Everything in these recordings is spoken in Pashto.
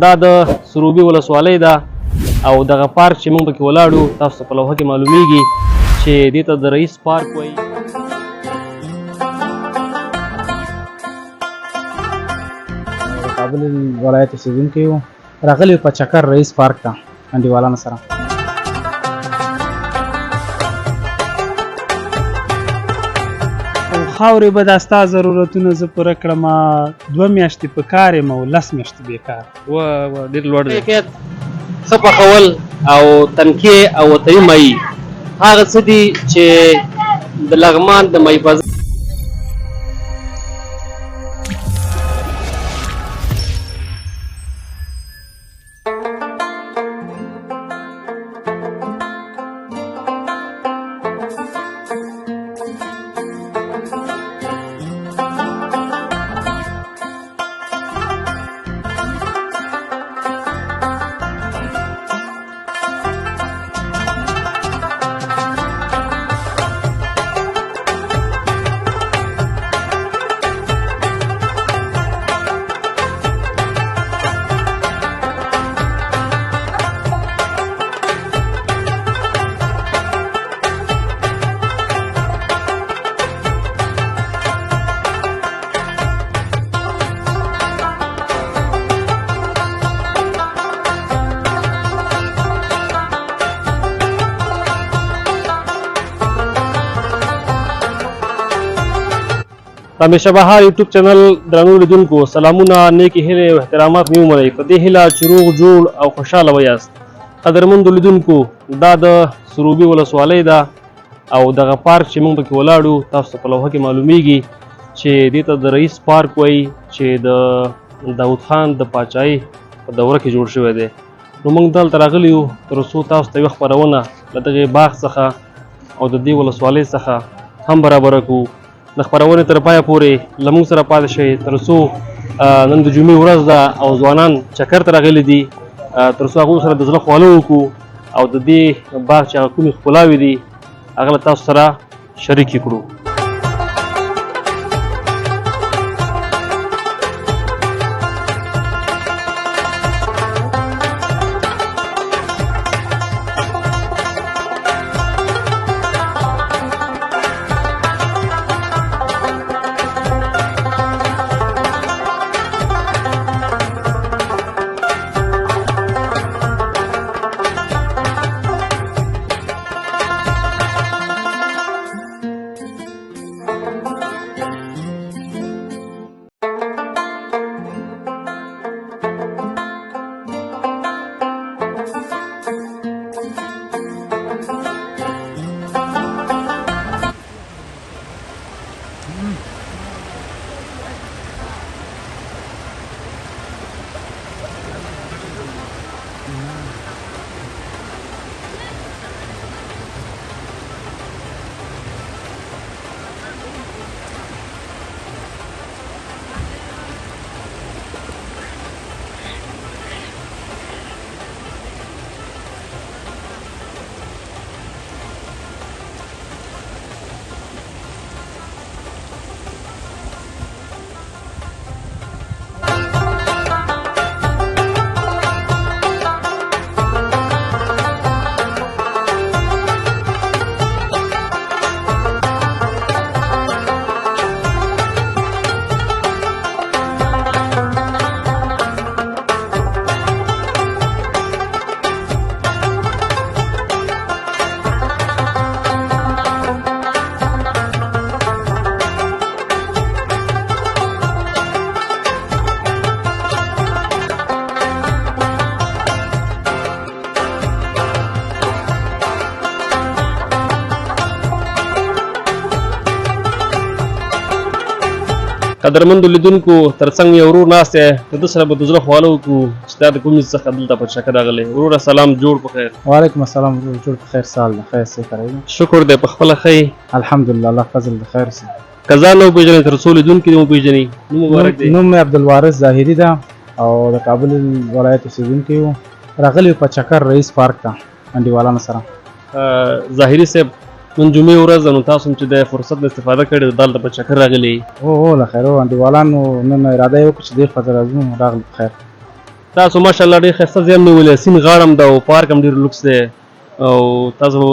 دا د سروبي ولسوالۍ ده او دغه پارک چې موږ پکې ولاړو تاسو ته په لوحه کې معلومیږي چې دې ته د رئیس پارک وایي. کابل ولایت اوسېدونکی وو، راغلی په چکر رئیس پارک ته انډیوالانو سره. خاورې به دا ستا ضرورتونه زه پوره کړم، 2 میاشتې په کار یم او 10 میاشتې بېکار. ډېر لوړ دی. ښه پخول او تنکیې او وطني مایي هغه څه دي چې د لغمان د مایي بازار همیشه بهار یوټیوب چینل درنو لیدونکو سلامونه، نیکې هیلې او احترامات مې ومنئ. په دې هیله چې روغ جوړ او خوشحاله به یاست. قدرمندو لیدونکو دا د سروبي ولسوالۍ ده او دغه پارک چې موږ پکې ولاړو تاسو ته په لوحه کې معلومیږي چې دې ته د رئیس پارک وایي چې د داود خان د پاچاهۍ په دوره کې جوړ شوی دی. نو موږ دلته راغلي یو تر څو تاسو ته یوه خپرونه له دغې باغ څخه او د دې ولسوالۍ څخه هم برابره کړو. د خپرونې تر پایه پورې له موږ سره پاتې شئ تر څو نن د جمعې ورځ ده او ځوانان چکر ته راغلي دي تر څو هغوی سره د زړه خواله وکړو او د دې باغ چې هغه کومې ښکلاوې دي هغه له تاسو سره شریکې کړو. قدرمندو لیدونکو ترڅنګ یو ورور ناست دی د ده سره به د زړه خواله وکړو چې دا د کومې څخه دلته په چکر راغلی. وروره سلام، جوړ په خیر. وعلیکم السلام، جوړ په خیر. سال د خیر څه کوي؟ شکر دی په خپله ښه یې؟ الحمدلله، الله فضل د خیر څه. که ځان نه وپېژنئ تر څو لیدونکي دې وپېژني. نوم مبارک دی؟ نوم مې عبدالوارث ظاهري ده او د کابل ولایت اوسېدونکی وو، راغلی په چکر رئیس پارک ته انډیوالانو سره. ظاهري صاحب نن جمعې ورځ ده، نو تاسو هم چې د فرصت نه استفاده کړې ده دلته په چکر راغلي. له خیر انډیوالانو نن اراده یې وکړه چې ډېر په ځای راځو، راغلو په خیر. تاسو ماشاءالله ډېر ښایسته ځای هم نیولی، سیند غاړه هم ده او پارک هم ډېر لوکس دی او تاسو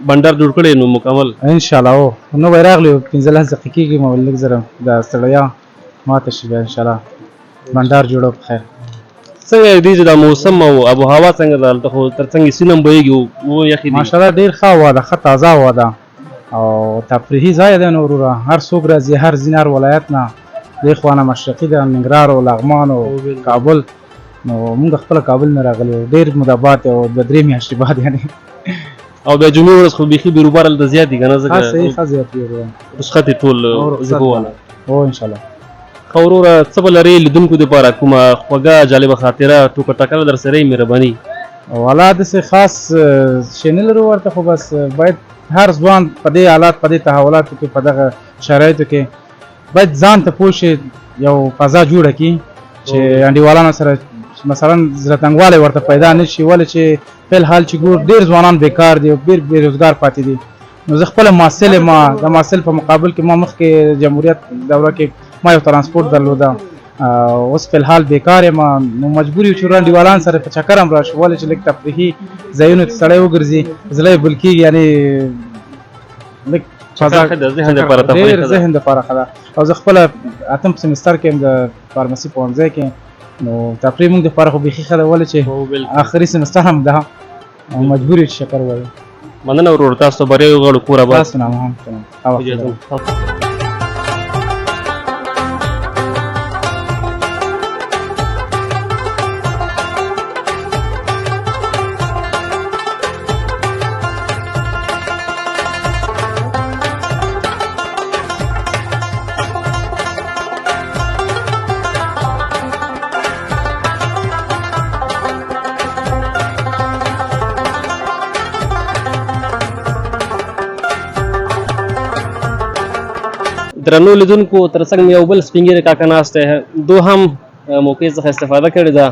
بنډار جوړ کړی نو مکمل ان شاء الله او نو به راغلی 15 دقیقې کېږي ما لږ زره د ستړیا ماته شي بیا ان شاء الله بنډار جوړو په خیر. څنګه دی چې دا موسم او ابو هوا څنګه ده هلته خو تر څنګ سیند هم بهیږي و یخي دي ماشاءالله ډېر ښه هوا ده، ښه تازه هوا ده او تفریحي ځای دی. نو وروره هر څوک راځي، هر ځینې هر ولایت نه دې خوا نه مشرقي ده، ننګرهار او لغمان او کابل. نو موږ خپله کابل نه راغلي یو ډېر موده بعد او 2-3 میاشتې بعد یعنې او بیا جمعې ورځ خو بیخي بیروبار هلته زیات دي که نه ځکه صحیح ښه زیات دي وروره رخصت یې ټول زه کوواله او انشاءالله. ښه وروره څه به لرې لیدونکو دپاره کومه خوږه جالبه خاطره ټوکه ټاکله در سره یې مهرباني؟ والا داسې خاص شی نه لرو ورته، خو بس باید هر ځوان په دې حالات په دې تحولاتو کې په دغه شرایطو کې باید ځان ته پوه شي، یو فضا جوړه کړي چې انډیوالانو سره مثلا زړه تنګوالی ورته پیدا نه شي. ولې چې فی الحال چې ګور ډېر ځوانان بیکار دي او ډېر بېروزګار پاتې دي. نو زه خپله محصل یم، د محصل په مقابل کې ما مخکې جمهوریت دوره کې ما یو ترانسپورټ درلوده، اوس فی الحال بیکار یم. نو مجبور یو چې ورو انډیوالان سره په چکر هم راشو، ولې چې لږ تفریحي ځایونو ته سړی وګرځي زړه یې بل کېږي، یعنې لږ فضا ډېر ذهن دپاره ښه ده. او زه خپله 8م سمستر کې یم د فارمسي پوهنځی کې. نو تفریح موږ دپاره خو بیخي ښه ده، ولې چې آخري سمستر هم ده او مجبور یو چې چکر ووهو. مننه ورور، تاسو ته بری وغواړو کور آباد. تاسو نه هم درنو لیدونکو ترڅنګ مې یو بل سپین ږیری کاکا ناست دی، دو هم موقع څخه استفاده کړې ده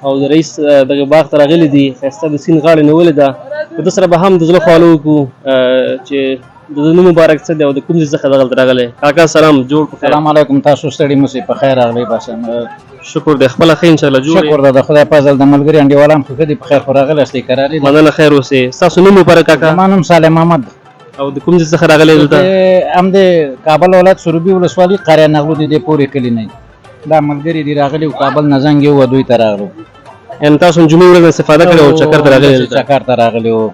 او د رئیس دغه باغ ته راغلي دي، ښایسته د سیند غاړه نیولې ده. په ده سره به هم د زړه خواله وکړو چې د ده نوم مبارک څه دی او د کوم ځای څخه دغلته راغلی. کاکا سلام، جوړ په خیر؟ سلام علیکم، تاسو ستړي مه شئ، په خیر راغلی. بس شکر دی، خپله ښه انشاءالله جوړ شکر ده د خدای فضل، د ملګري انډیوالان خو ښه دي، په خیر خو راغلی استئ قراري دي. مننه، خیر اوسې. ستاسو نوم مبارک کاکا؟ زما نوم صالح محمد او د کوم ځای څخه راغلی دلته؟ همدې کابل ولایت سروبي ولسوالي قریه نغلو د دې پورې کلي نه دا ملګري دي راغلي و کابل نه زنګ یو دوی ته راغلو. یعنې تاسو جمعې ورځ استفاده کړې او چکر ته راغلي دلته؟ چکر ته راغلي وو.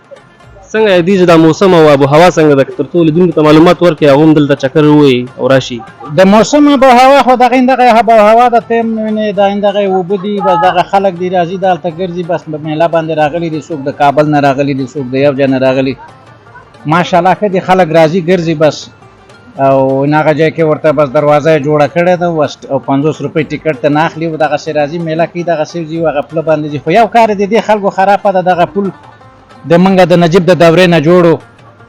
څنګه دی چې دا موسم او آب و هوا څنګه ده، تر څو لیدونکو ته معلومات ورکړي هغه هم دلته چکر ووهي او راشي؟ د موسم آب و هوا خو دغه آب و هوا د ټیم وینې دغه اوبه دي، بس دغه خلک دي راځي دلته ګرځي، بس په میله باندې راغلي دي، څوک د کابل نه راغلي دي، څوک د یو ځای نه راغلي. ماشاءالله ښه دي خلک راځي ګرځي بس، او هغه ځای کې ورته بس دروازه یې جوړه کړې ده او 50 روپۍ ټیکټ ته نه اخلي او دغسې راځي میله کوي، دغسې ځي هغه پله باندې ځي. خو یو کار د دې خلکو خرابه ده، دغه پل د منګه د نجیب د دورې نه جوړو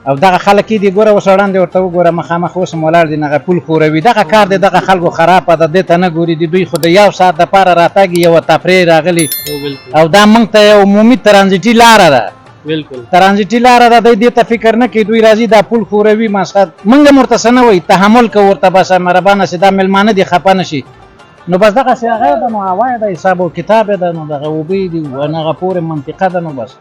او دغه خلک دي ګوره اوس وړاندې ورته وګوره مخامخ اوس هم ولاړ دي هغه پل خوروي. دغه کار دی دغه خلکو خرابه ده، دې ته نه ګوري. د دوی خو د یو ساعت دپاره راتګ یوه تفریح راغلي او دا موږ ته یو عمومي ترانزیټي لاره ده، ترانزیټي لاره ده، دوی دې ته فکر نه کوي، دوی راځي دا پل خوروي. ماسخت موږ هم ورته څه نه وایي، تحمل کوو ورته، بس مهربانه سي دا مېلمانه دي خفه نه شي. نو بس دغسې هغه ده، نو هوا یې ده، حساب او کتاب یې ده، نو دغه اوبه دي هغه پورې منطقه ده. نو بس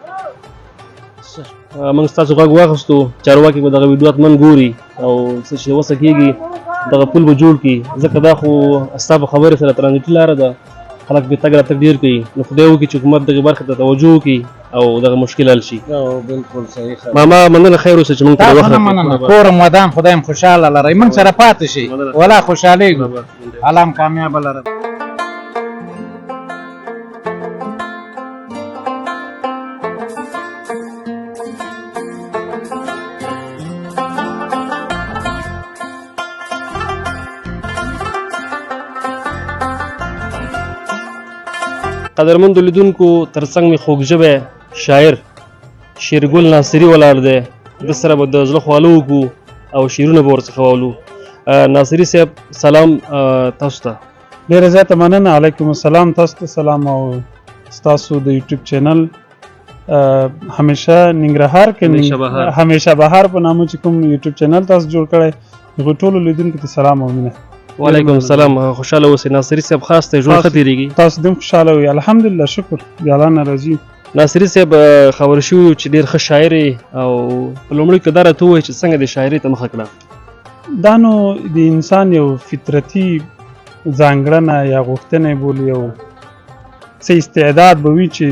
موږ ستاسو غږ واخیستو، چارواکي به دغه ویډیو حتمن ګوري او څه چې وسه کېږي دغه پل به جوړ کړي، ځکه دا خو ستا په خبرې سره ترانزیټي لاره ده، خلک بې تګ راتګ ډېر کوي. نو خدای وکړي چې حکومت دغې برخې ته توجه وکړي او دغه مشکل حل شي. بالکل صحیح. ماما مننه، خیر اوسه چې موږ ته وخت راکړې. کور هم ودان، خدای هم خوشحاله لرئ، موږ سره پاتې شئ، ولا خوشحالېږو. الله هم کامیابه لرئ. قدرمندو لیدونکو ترڅنګ مې خوږژبی شاعر شیرګل ناصري ولاړ دی، د سره به د زړه خواله وکړو او شعرونه به ورڅخه واولو. ناصري صاحب سلام تاسو ته. ډېره زیاته مننه. علیکم السلام، تاسو ته سلام او ستاسو د یوټیوب چینل همیشه ننګرهار کې همیشه بهار په نامه چې کوم یوټیوب چینل تاسو جوړ کړی، هغو ټولو لیدونکو ته سلام او مینه. وعلیکم السلام. خوشاله اوسئ. ناصري صاحب خاص ته ژوند ښه تېرېږي؟ تاسو دم خوشاله وي؟ الحمدلله شکر د الله نه راضي. ناصري صاحب خبر شوي یو چې ډېر ښه شاعر یې او په لومړي کې دا راته ووایي چې څنګه د شاعرۍ ته مخه کړه؟ دا نو د انسان یو فطرتي ځانګړنه یا غوښتنه یې بولي، یو څه استعداد به وي چې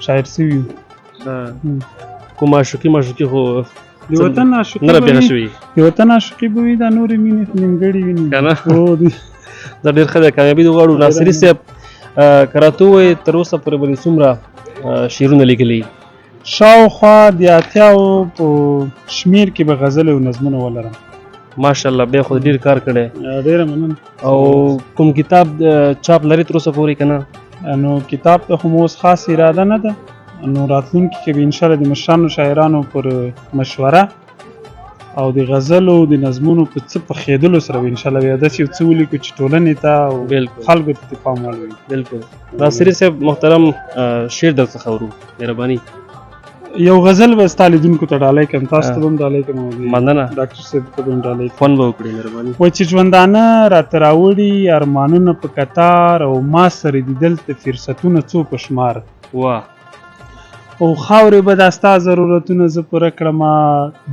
شاعر شوي وي. کوم معشوقي خو د وطن عاشقي نه به راپېښه وي، شوې د وطن عاشقي به وي، دا نورې مینې خو نیمګړې وي که نه؟ نه. دا ډېر ښه دی، کامیابي دې غواړو. ناصري صاحب که راته ووایې تر اوسه پورې به دې څومره شعرونه لیکلي؟ شاوخوا د 80 په شمېر کې به غزل او نظمونه ولرم. ماشاءالله، بیا خو ډېر کار کړی. ډېره مننه. او کوم کتاب چاپ لري تر اوسه پورې که نه؟ نو کتاب ته خو مو اوس خاص اراده نه ده، نو راتلونکي کې به انشاءالله د مشرانو شاعرانو پر مشوره او د غزلو د نظمونو په څه پخېدلو سره به انشاءالله بیا داسې یو څه ولیکو چې ټولنې ته او خلکو ته پام واړوي. بالکل. ناصري صاحب محترم شعر در څخه ورو، مهرباني. یو غزل به ستا لیدونکو ته ډالۍ کړم، تاسو ته به هم ډالۍ کړم، مننه. ډاکټر صاحب ته به هم ډالۍ کړم. خوند به وکړي، مهرباني. وایي چې ژوندانه راته راوړي ارمانونه په کتار، او ما سره دي دلته فرصتونه څو په شمار. واه. او خاورې به دا ستا ضرورتونه زه پوره کړمه،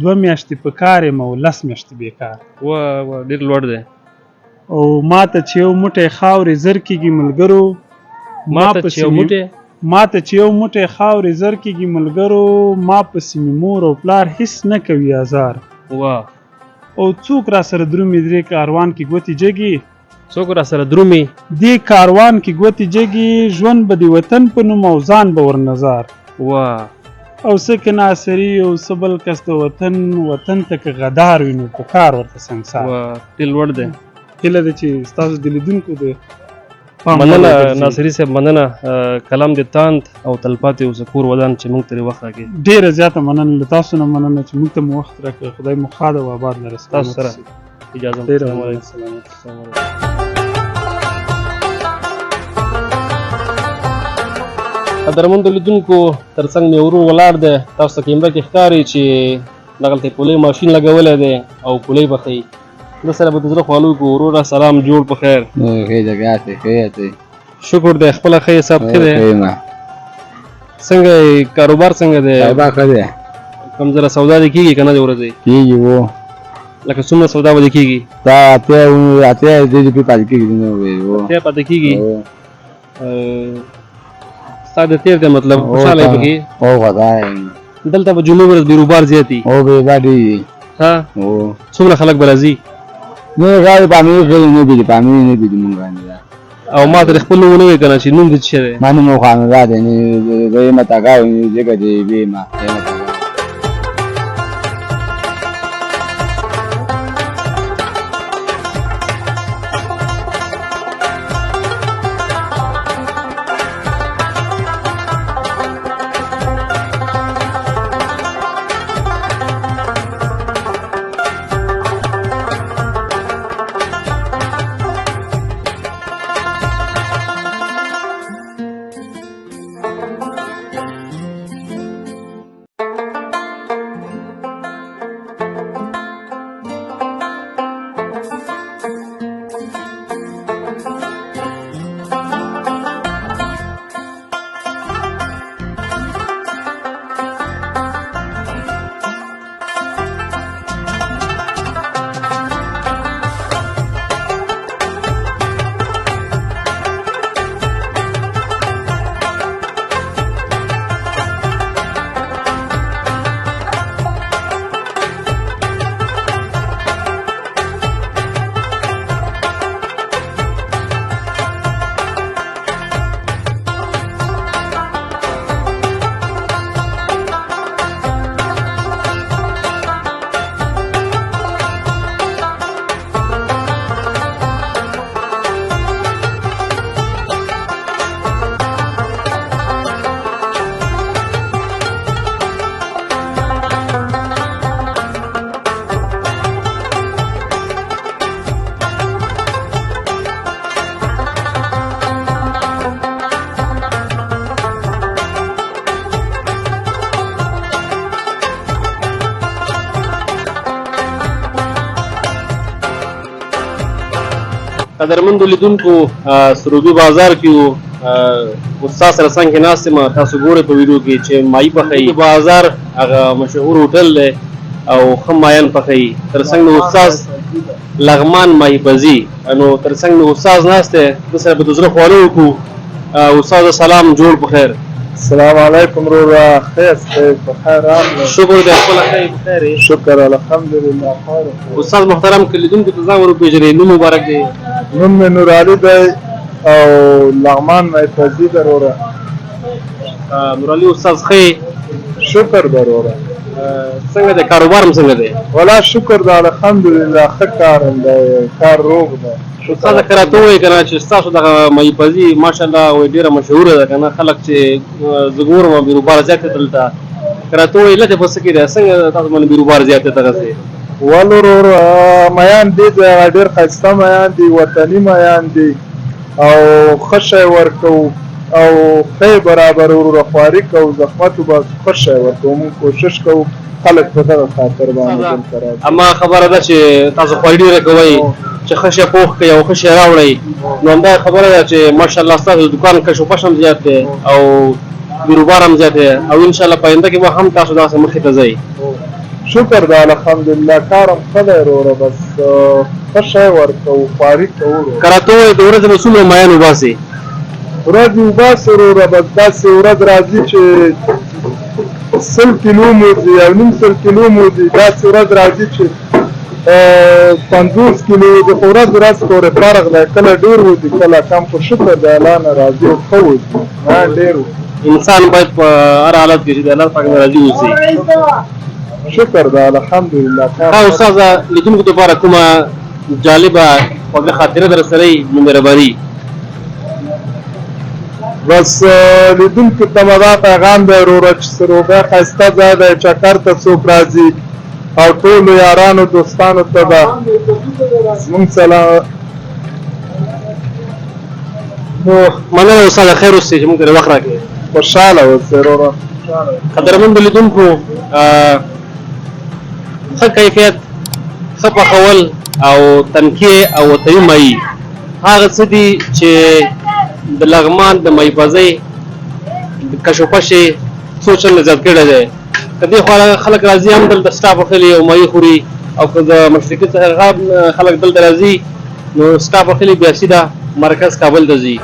2 میاشتې په کار یم او 10 میاشتې بېکار. واه ډېر لوړ دی. او ما ته چې یو موټی خاورې زر کېږي ملګرو، ما ته چې یو موټی خاورې زر کېږي ملګرو، ما پسې مې مور او پلار هېڅ نه کوي ازار. واه. او څوک را سره درومي درې کاروان کې ګوتې جګي، څوک را سره درومي دې کاروان کې ګوتې جګي، ژوند به د وطن په نوم او ځان به ورنظار. واه. او څه که ناصري او څه بل کس د وطن ته که غدار وي نو په کار ورته سنګسار. واه ډېر لوړ دی. هیله ده چې ستاسو د لیدونکو د مننه ناصري صاحب، مننه. کلام دې تاند او تلپاتې اوسه کور ودان چې موږ ترې وخت راکړې. ډېره زیاته مننه له تاسو نه، مننه چې موږ ته مو وخت راکړ. خدای مو ښاد او آباد لره. تاسو سره اجازه. السلام علیکم. قدرمنو لیدونکو، تر څنګ مې ورور ولاړ دی، تاسو ته کیمره کې ښکاري چې دغلته پولۍ ماشین لګولی دی او پولۍ پخوي. ده سره به د زړه خواله وکړو. وروره سلام، جوړ په خیر. شکر دی. خپله ښه حساب ښه دی؟ څنګه یې کاروبار څنګه دی؟ کاروبار ښه دی. کوم ځله سودا دې کېږي که نه دې ورځئ؟ کېږي و. لکه څومره سودا به دې کېږي؟ دا اتیا دې پې پاتې کېږي. اتیا پاتې کېږي. ستا د تېر دی مطلب خوشحاله یې پکې؟ او خدای. دلته به جمعې ورځ بیروبار زیات وي؟ او بیروبار ډېر وي. ها؟ څومره خلک به راځي؟ نه غواړي پامیر خلک نه پېژني، پامیر نه پېژني مونږ باندې. او ما ته خپل نوم ونه وایې که نه چې نوم دې څه شی دی؟ ما نوم خانزاد دی، زه یم تاکا ځکه چې بې ما قدرمندو لیدونکو سروبي بازار کې وو استاد سره څنګه کې ناست یم تاسو ګورئ په ویډیو کې چې ماهي پخوي بازار هغه مشهور هوټل دی او ښه ماهیان پخوي تر څنګ د استاد لغمان ماهي پزي نو تر څنګ د استاد ناست دی ده سره به د زړه خواله وکړو استاد سلام جوړ په خیر السلام علیکم رورا خیر بخیر شکر دی خپله ښه بخیر یې شکر الحمدلله خیر استاد محترم که لیدونکو ته ځان ور وپېژنئ نوم مبارک دی نوم مې نور علي دی او لغمان محفظي ده رورا نور علي استاد ښه شکر ده رورا څنګه دی کاروبار هم څنګه دی ولا شکر ده الحمدلله ښه کار دی کار روغ ده استاد که راته ووایي که نه چې ستاسو دغه ماهي پزي ماشاءالله وایي ډېره مشهوره ده که نه خلک چې زه ګورم بیروبار زیات دی دلته که راته ووایي لکه په څه کې دی څنګه تاسو باندې بیروبار زیات دی دغسې ولو رورا میان دي ډېر ښایسته میان دي وطني میان دي او ښه شی ورکوو او ښه برابر وروره خواري کوو زحمت وباسو ښه شی ورکوو موږ کوشش کوو خلک په دغه خاطر باندې دلته راځي اما خبره ده چې تاسو خواري ډېره کوئ چې ښه شی پوخ کړئ او ښه شی راوړئ نو همدا خبره ده چې ماشاءالله ستاسو د دوکان کشوکش هم زیات دی او بیروبار هم زیات دی او انشاءالله په آینده کې به هم تاسو داسې مخې ته ځئ شکر ده الحمدلله کار هم ښه دی وروره بس ښه شی ورکوو خواري کوو که راته ووایي د ورځې به څومره مایان وباسئ ورځ وباسو وروره بس داسې ورځ راځي چې 100 کیلو موځي او نیم 100 کیلو موځي داسې ورځ راځي چې 50 کیلو د ورځ پورې فرق دی کله ډېر وځي کله کم خو شکر د الله نه راځي او ښه وځي ډېر انسان باید په هر حالت کې چې د الله پاک نه راضي اوسي شکر ده الحمدلله ښه استاده لیدونکو دپاره کومه جالبه خوږه خاطره در سره وي نو مهرباني بس لیدونکو ته مې دا پیغام دی وروره چې سروبی ښایسته ځای دی چکر ته څوک راځي او ټولو یارانو دوستانو ته به زموږ سلام مننه استاده خیر اوسئ چې موږ ته وخت راکړئ خوشحاله اوسئ وروره قدرمندو لیدونکو ښه کیفیت ښه پخول او تنکیې او وطني ماهي هغه څه دي چې د لغمان د ماهي پزۍ کشوکش یې څو چنده زیات کړی دی که دې خوا خلک راځي هم دلته سټاپ اخلي او ماهي خوري او که د مشرقي څخه خلک دلته راځي نو سټاپ اخلي بیا سیده مرکز کابل ته ځي